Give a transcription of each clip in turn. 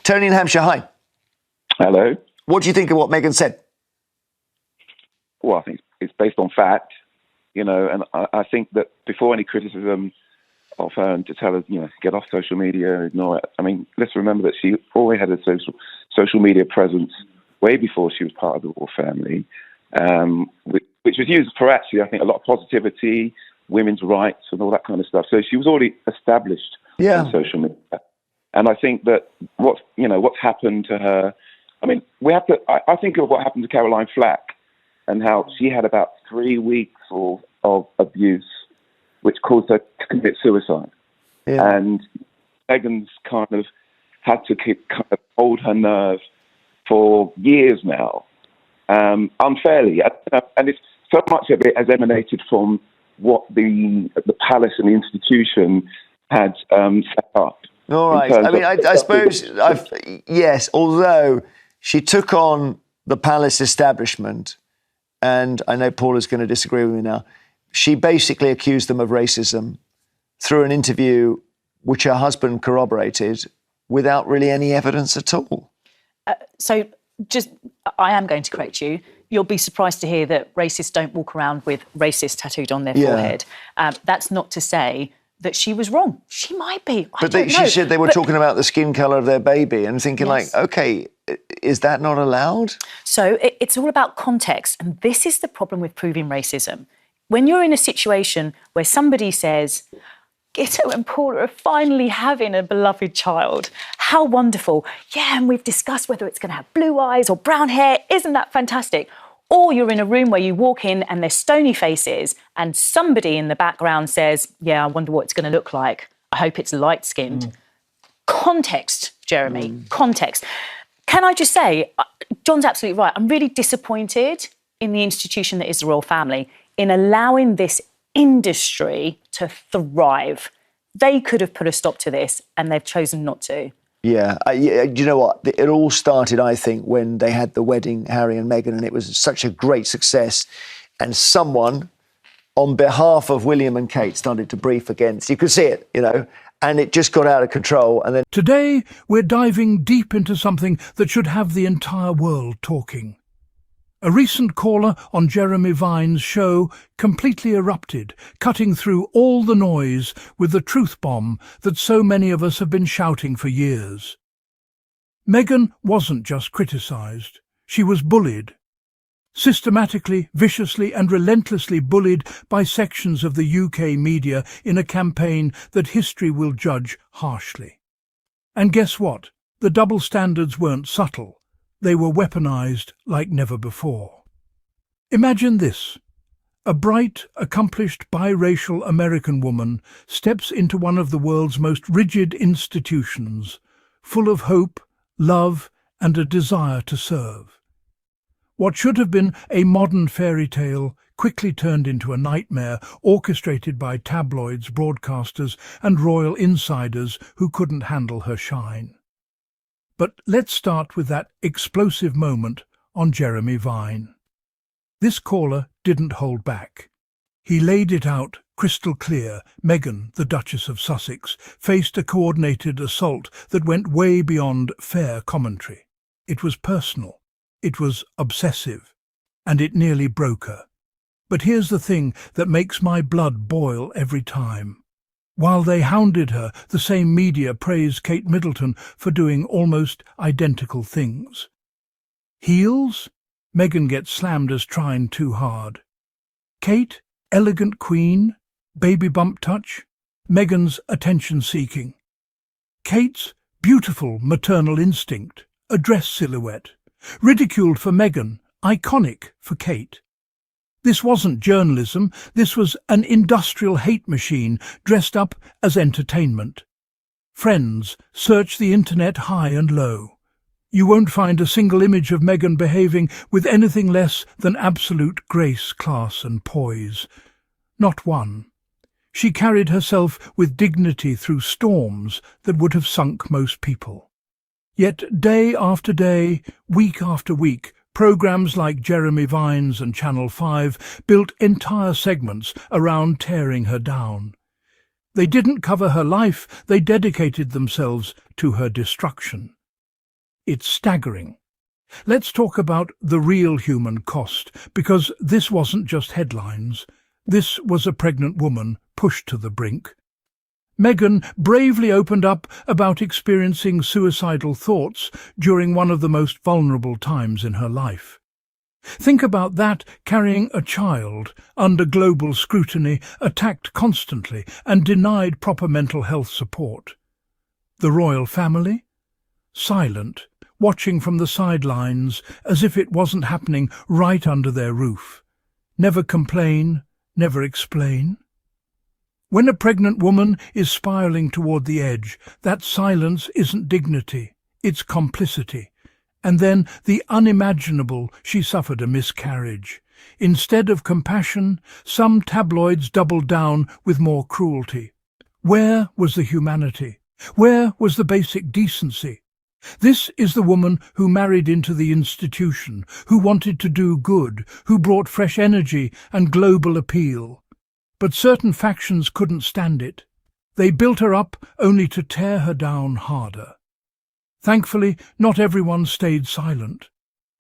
Tony in Hampshire, hi. Hello. What do you think of what Meghan said? Well, I think it's based on fact, and I think that before any criticism of her and to tell her, get off social media, ignore it. I mean, let's remember that she always had a social media presence way before she was part of the royal family, which was used for actually, I think, a lot of positivity, women's rights and all that kind of stuff. So she was already established on social media. And I think that what's happened to her, I mean, I think of what happened to Caroline Flack and how she had about 3 weeks of abuse, which caused her to commit suicide. Yeah. And Meghan's kind of had to hold her nerve for years now, unfairly. And it's so much of it has emanated from what the palace and the institution had set up. All right. I mean, I suppose, yes, although she took on the palace establishment, and I know Paula's going to disagree with me now, she basically accused them of racism through an interview which her husband corroborated without really any evidence at all. I am going to correct you. You'll be surprised to hear that racists don't walk around with racist tattooed on their forehead. That's not to say that she was wrong. She might be. She said they were talking about the skin colour of their baby and thinking okay, is that not allowed? So it's all about context. And this is the problem with proving racism. When you're in a situation where somebody says, Gitto and Paula are finally having a beloved child. How wonderful. Yeah, and we've discussed whether it's going to have blue eyes or brown hair. Isn't that fantastic? Or you're in a room where you walk in and there's stony faces and somebody in the background says, yeah, I wonder what it's going to look like. I hope it's light-skinned. Context, Jeremy, context. Can I just say, John's absolutely right. I'm really disappointed in the institution that is the royal family in allowing this industry to thrive. They could have put a stop to this and they've chosen not to. Yeah, you know what? It all started, I think, when they had the wedding, Harry and Meghan, and it was such a great success. And someone, on behalf of William and Kate, started to brief against. You could see it, and it just got out of control. And then today, we're diving deep into something that should have the entire world talking. A recent caller on Jeremy Vine's show completely erupted, cutting through all the noise with the truth bomb that so many of us have been shouting for years. Meghan wasn't just criticised, she was bullied. Systematically, viciously and relentlessly bullied by sections of the UK media in a campaign that history will judge harshly. And guess what? The double standards weren't subtle. They were weaponized like never before. Imagine this. A bright, accomplished biracial American woman steps into one of the world's most rigid institutions, full of hope, love, and a desire to serve. What should have been a modern fairy tale quickly turned into a nightmare orchestrated by tabloids, broadcasters, and royal insiders who couldn't handle her shine. But let's start with that explosive moment on Jeremy Vine. This caller didn't hold back. He laid it out crystal clear. Meghan, the Duchess of Sussex, faced a coordinated assault that went way beyond fair commentary. It was personal, it was obsessive, and it nearly broke her. But here's the thing that makes my blood boil every time. While they hounded her, the same media praised Kate Middleton for doing almost identical things. Heels? Meghan gets slammed as trying too hard. Kate, elegant queen, baby bump touch. Meghan's attention-seeking. Kate's beautiful maternal instinct, a dress silhouette. Ridiculed for Meghan, iconic for Kate. This wasn't journalism, this was an industrial hate machine dressed up as entertainment. Friends, search the internet high and low. You won't find a single image of Meghan behaving with anything less than absolute grace, class and poise. Not one. She carried herself with dignity through storms that would have sunk most people. Yet day after day, week after week, programs like Jeremy Vine's and Channel 5 built entire segments around tearing her down. They didn't cover her life, they dedicated themselves to her destruction. It's staggering. Let's talk about the real human cost, because this wasn't just headlines. This was a pregnant woman pushed to the brink. Meghan bravely opened up about experiencing suicidal thoughts during one of the most vulnerable times in her life. Think about that, carrying a child, under global scrutiny, attacked constantly, and denied proper mental health support. The royal family? Silent, watching from the sidelines as if it wasn't happening right under their roof. Never complain, never explain. When a pregnant woman is spiraling toward the edge, that silence isn't dignity, it's complicity. And then the unimaginable, she suffered a miscarriage. Instead of compassion, some tabloids doubled down with more cruelty. Where was the humanity? Where was the basic decency? This is the woman who married into the institution, who wanted to do good, who brought fresh energy and global appeal. But certain factions couldn't stand it. They built her up only to tear her down harder. Thankfully, not everyone stayed silent.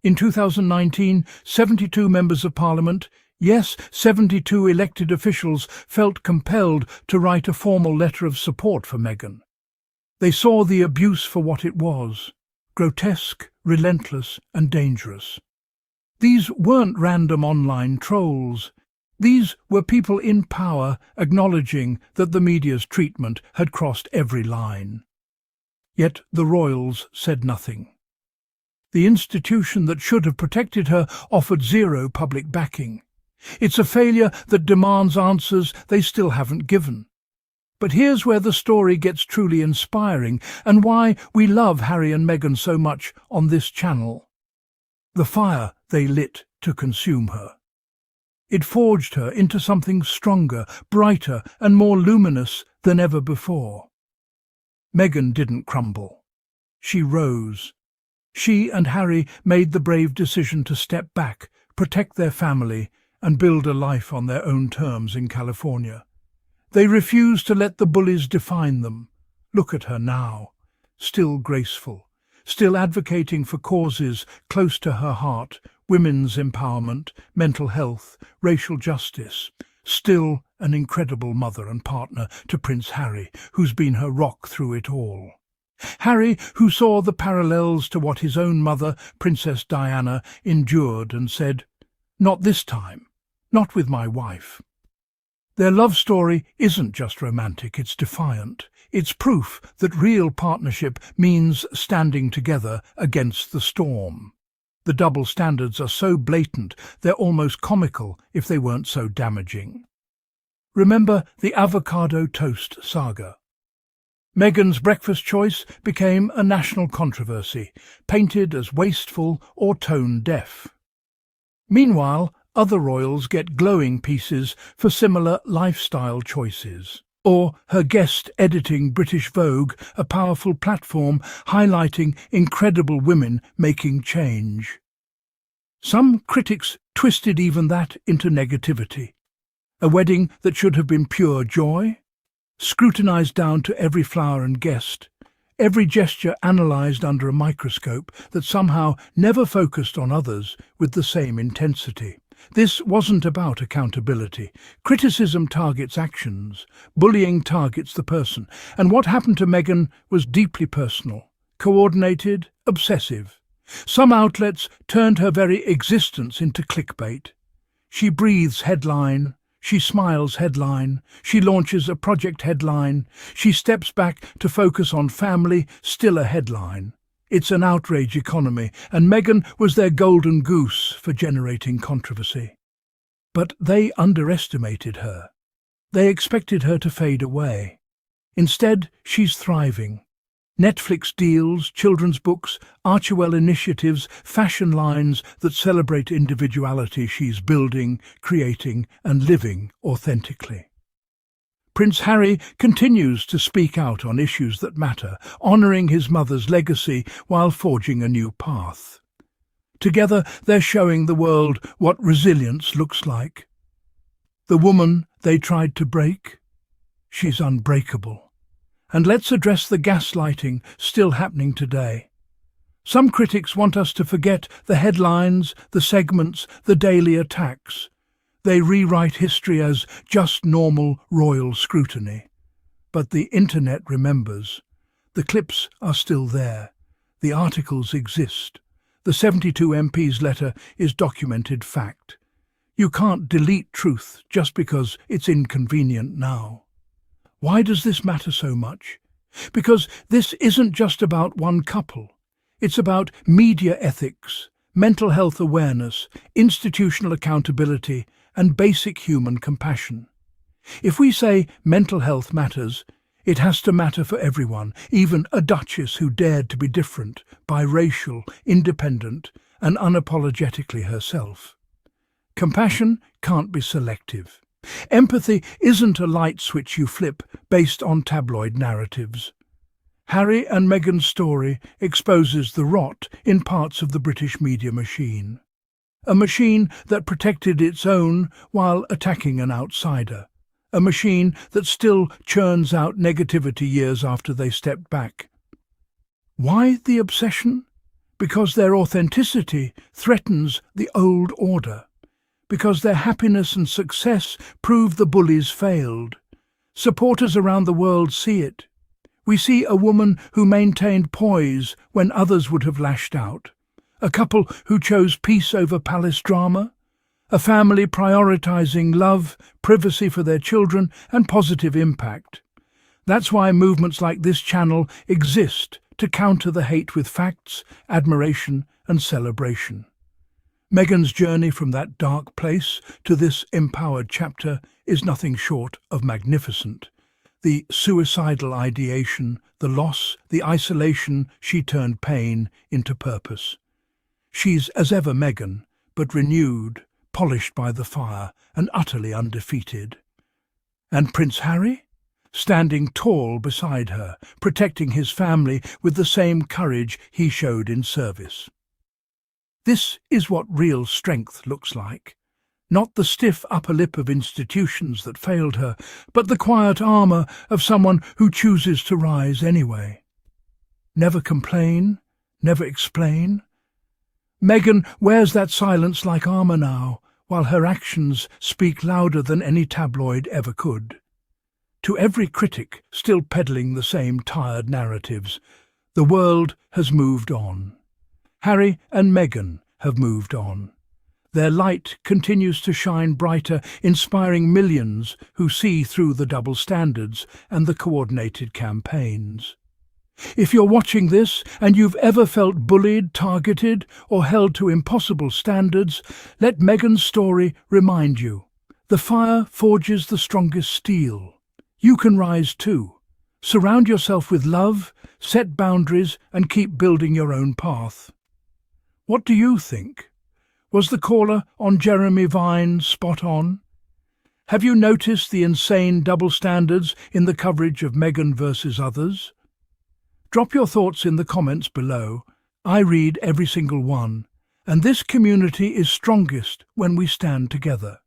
In 2019, 72 members of Parliament, yes, 72 elected officials, felt compelled to write a formal letter of support for Meghan. They saw the abuse for what it was: grotesque, relentless, and dangerous. These weren't random online trolls. These were people in power acknowledging that the media's treatment had crossed every line. Yet the royals said nothing. The institution that should have protected her offered zero public backing. It's a failure that demands answers they still haven't given. But here's where the story gets truly inspiring, and why we love Harry and Meghan so much on this channel. The fire they lit to consume her. It forged her into something stronger, brighter, and more luminous than ever before. Meghan didn't crumble. She rose. She and Harry made the brave decision to step back, protect their family, and build a life on their own terms in California. They refused to let the bullies define them. Look at her now, still graceful, still advocating for causes close to her heart: women's empowerment, mental health, racial justice. Still an incredible mother and partner to Prince Harry, who's been her rock through it all. Harry, who saw the parallels to what his own mother, Princess Diana, endured and said, "Not this time, not with my wife." Their love story isn't just romantic, it's defiant. It's proof that real partnership means standing together against the storm. The double standards are so blatant they're almost comical if they weren't so damaging. Remember the avocado toast saga. Meghan's breakfast choice became a national controversy, painted as wasteful or tone-deaf. Meanwhile, other royals get glowing pieces for similar lifestyle choices. Or her guest editing British Vogue, a powerful platform highlighting incredible women making change. Some critics twisted even that into negativity. A wedding that should have been pure joy, scrutinized down to every flower and guest, every gesture analysed under a microscope that somehow never focused on others with the same intensity. This wasn't about accountability. Criticism targets actions, bullying targets the person, and what happened to Meghan was deeply personal, coordinated, obsessive. Some outlets turned her very existence into clickbait. She breathes headline, she smiles headline, she launches a project headline, she steps back to focus on family, still a headline. It's an outrage economy, and Meghan was their golden goose for generating controversy. But they underestimated her. They expected her to fade away. Instead, she's thriving. Netflix deals, children's books, Archewell initiatives, fashion lines that celebrate individuality she's building, creating, and living authentically. Prince Harry continues to speak out on issues that matter, honouring his mother's legacy while forging a new path. Together, they're showing the world what resilience looks like. The woman they tried to break, she's unbreakable. And let's address the gaslighting still happening today. Some critics want us to forget the headlines, the segments, the daily attacks. They rewrite history as just normal royal scrutiny. But the internet remembers. The clips are still there. The articles exist. The 72 MP's letter is documented fact. You can't delete truth just because it's inconvenient now. Why does this matter so much? Because this isn't just about one couple. It's about media ethics, mental health awareness, institutional accountability, and basic human compassion. If we say mental health matters, it has to matter for everyone, even a duchess who dared to be different, biracial, independent, and unapologetically herself. Compassion can't be selective. Empathy isn't a light switch you flip based on tabloid narratives. Harry and Meghan's story exposes the rot in parts of the British media machine. A machine that protected its own while attacking an outsider. A machine that still churns out negativity years after they stepped back. Why the obsession? Because their authenticity threatens the old order. Because their happiness and success prove the bullies failed. Supporters around the world see it. We see a woman who maintained poise when others would have lashed out. A couple who chose peace over palace drama. A family prioritizing love, privacy for their children, and positive impact. That's why movements like this channel exist, to counter the hate with facts, admiration, and celebration. Meghan's journey from that dark place to this empowered chapter is nothing short of magnificent. The suicidal ideation, the loss, the isolation, she turned pain into purpose. She's as ever Meghan, but renewed, polished by the fire, and utterly undefeated. And Prince Harry? Standing tall beside her, protecting his family with the same courage he showed in service. This is what real strength looks like. Not the stiff upper lip of institutions that failed her, but the quiet armour of someone who chooses to rise anyway. Never complain, never explain. Meghan wears that silence like armour now, while her actions speak louder than any tabloid ever could. To every critic still peddling the same tired narratives, the world has moved on. Harry and Meghan have moved on. Their light continues to shine brighter, inspiring millions who see through the double standards and the coordinated campaigns. If you're watching this and you've ever felt bullied, targeted, or held to impossible standards, let Meghan's story remind you. The fire forges the strongest steel. You can rise too. Surround yourself with love, set boundaries, and keep building your own path. What do you think? Was the caller on Jeremy Vine spot on? Have you noticed the insane double standards in the coverage of Meghan versus others? Drop your thoughts in the comments below. I read every single one, and this community is strongest when we stand together.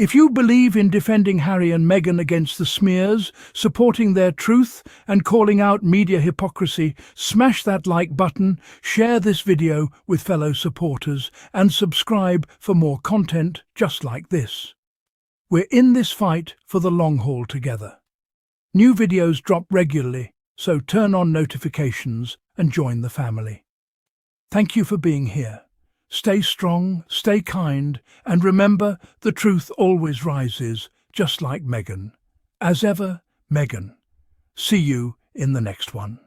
If you believe in defending Harry and Meghan against the smears, supporting their truth, and calling out media hypocrisy, smash that like button, share this video with fellow supporters, and subscribe for more content just like this. We're in this fight for the long haul together. New videos drop regularly, so turn on notifications and join the family. Thank you for being here. Stay strong, stay kind, and remember, the truth always rises, just like Meghan. As ever, Meghan. See you in the next one.